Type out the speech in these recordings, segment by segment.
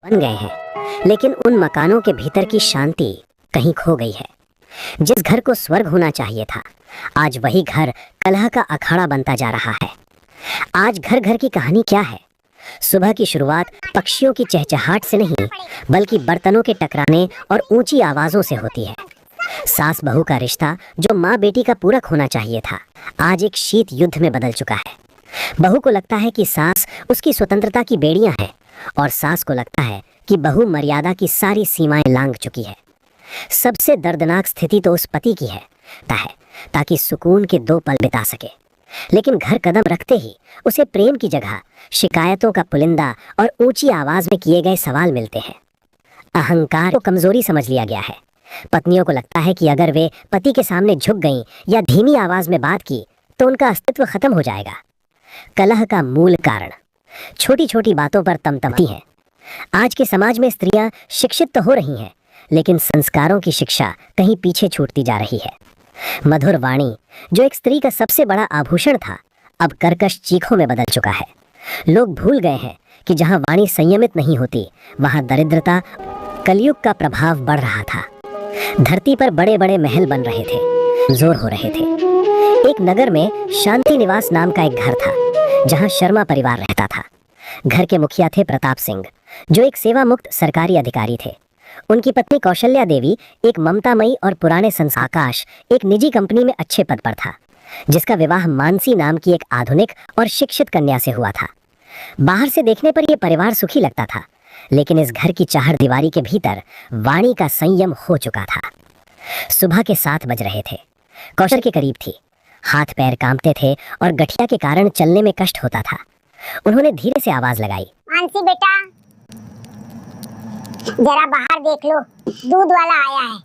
बन गए हैं, लेकिन उन मकानों के भीतर की शांति कहीं खो गई है। जिस घर को स्वर्ग होना चाहिए था, आज वही घर कलह का अखाड़ा बनता जा रहा है। आज घर घर की कहानी क्या है? सुबह की शुरुआत पक्षियों की चहचहाहट से नहीं, बल्कि बर्तनों के टकराने और ऊंची आवाजों से होती है। सास बहू का रिश्ता, जो माँ बेटी का पूरक होना चाहिए था, आज एक शीत युद्ध में बदल चुका है। बहू को लगता है कि सास उसकी स्वतंत्रता की बेड़ियां हैं, और सास को लगता है कि बहू मर्यादा की सारी सीमाएं लांघ चुकी है। सबसे दर्दनाक स्थिति तो उस पति की है ताकि सुकून के 2 पल बिता सके, लेकिन घर कदम रखते ही उसे प्रेम की जगह शिकायतों का पुलिंदा और ऊंची आवाज में किए गए सवाल मिलते हैं। अहंकार को कमजोरी समझ लिया गया है। पत्नियों को लगता है कि अगर वे पति के सामने झुक गईं या धीमी आवाज में बात की तो उनका अस्तित्व खत्म हो जाएगा। कलह का मूल कारण छोटी छोटी बातों पर तमतमती है। आज के समाज में स्त्रियां शिक्षित तो हो रही हैं, लेकिन संस्कारों की शिक्षा कहीं पीछे छूटती जा रही है। मधुर वाणी, जो एक स्त्री का सबसे बड़ा आभूषण था, अब कर्कश चीखों में बदल चुका है। लोग भूल गए हैं कि जहां वाणी संयमित नहीं होती, वहां दरिद्रता, कलयुग का प्रभाव बढ़ रहा था। धरती पर बड़े बड़े महल बन रहे थे, जोर हो रहे थे। एक नगर में शांति निवास नाम का एक घर था, जहां शर्मा परिवार रहता था। घर के मुखिया थे प्रताप सिंह, जो एक सेवा मुक्त सरकारी अधिकारी थे। उनकी पत्नी कौशल्या देवी एक ममतामयी और पुराने संस्कार। आकाश एक निजी कंपनी में अच्छे पद पर था, जिसका विवाह मानसी नाम की एक आधुनिक और शिक्षित कन्या से हुआ था। बाहर से देखने पर यह परिवार सुखी लगता था, लेकिन इस घर की चार दीवारी के भीतर वाणी का संयम हो चुका था। सुबह के 7 बज रहे थे। कौशल के करीब थी, हाथ पैर कांपते थे और गठिया के कारण चलने में कष्ट होता था। उन्होंने धीरे से आवाज लगाई, मानसी बेटा, जरा बाहर देख लो, दूध वाला आया है,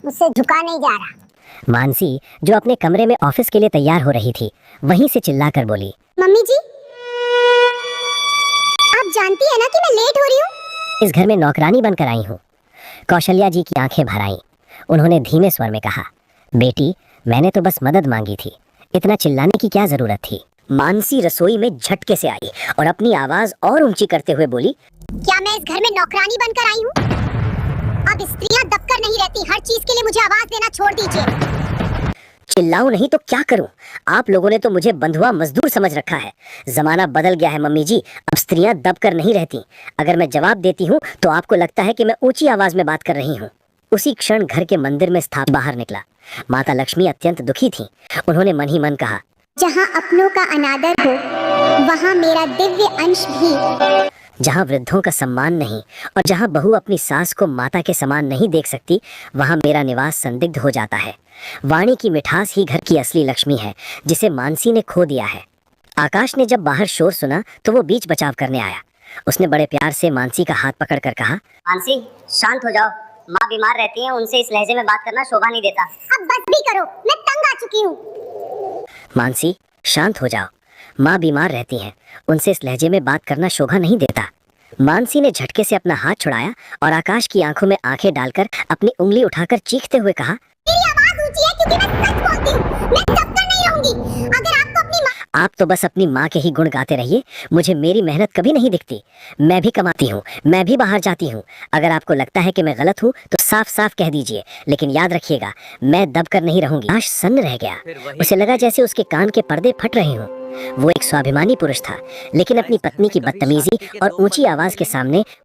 मुझसे झुका नहीं जा रहा। मानसी, जो अपने कमरे में ऑफिस के लिए तैयार हो रही थी, वहीं से चिल्लाकर बोली, मम्मी जी, आप जानती है ना कि मैं लेट हो रही हूँ। इस घर में नौकरानी बनकर आई हूँ। कौशल्या जी की आंखें भर आईं। उन्होंने धीमे स्वर में कहा, बेटी, मैंने तो बस मदद मांगी थी, इतना चिल्लाने की क्या जरूरत थी? मानसी रसोई में झटके से आई और अपनी आवाज और ऊंची करते हुए बोली, क्या मैं इस घर में नौकरानी बनकर आई हूँ? अब स्त्रियां दबकर नहीं रहती, हर चीज के लिए मुझे आवाज देना छोड़ दीजिए। चिल्लाऊं नहीं तो क्या करूं? आप लोगों ने तो मुझे बंधुआ मजदूर समझ रखा है। जमाना बदल गया है मम्मी जी, अब स्त्रियां दबकर नहीं रहती। अगर मैं जवाब देती हूँ तो आपको लगता है कि मैं ऊंची आवाज में बात कर रही हूँ। उसी क्षण घर के मंदिर में स्थापित बाहर निकला। माता लक्ष्मी अत्यंत दुखी थी। उन्होंने मन ही मन कहा, जहाँ अपनों का अनादर हो, वहाँ मेरा दिव्य अंश भी। जहाँ वृद्धों का सम्मान नहीं और जहाँ बहू अपनी सास को माता के समान नहीं देख सकती, वहाँ मेरा निवास संदिग्ध हो जाता है। वाणी की मिठास ही घर की असली लक्ष्मी है, जिसे मानसी ने खो दिया है। आकाश ने जब बाहर शोर सुना तो वो बीच बचाव करने आया। उसने बड़े प्यार से मानसी का हाथ पकड़कर कहा, मानसी, शांत हो जाओ, माँ बीमार रहती हैं, उनसे इस लहजे में बात करना शोभा नहीं देता। अब बस भी करो, मैं तंग आ चुकी हूँ। मानसी, शांत हो जाओ, माँ बीमार रहती हैं, उनसे इस लहजे में बात करना शोभा नहीं देता। मानसी ने झटके से अपना हाथ छुड़ाया और आकाश की आंखों में आंखें डालकर अपनी उंगली उठाकर चीखते हुए कहा, मेरी आवाज ऊंची है क्योंकि मैं सच बोलती हूँ। मैं दबकर नहीं रहूंगी। अगर आपको अपनी आप तो बस अपनी माँ के ही गुण गाते रहिए, मुझे मेरी मेहनत कभी नहीं दिखती। मैं भी कमाती हूँ, मैं भी बाहर जाती हूँ। अगर आपको लगता है कि मैं गलत हूँ तो साफ साफ कह दीजिए, लेकिन याद रखिएगा, मैं दबकर नहीं रहूंगी। आकाश सन्न रह गया। उसे लगा जैसे उसके कान के पर्दे फट रहे हों। वो एक स्वाभिमानी पुरुष था, लेकिन अपनी पत्नी की बदतमीजी और ऊंची आवाज के सामने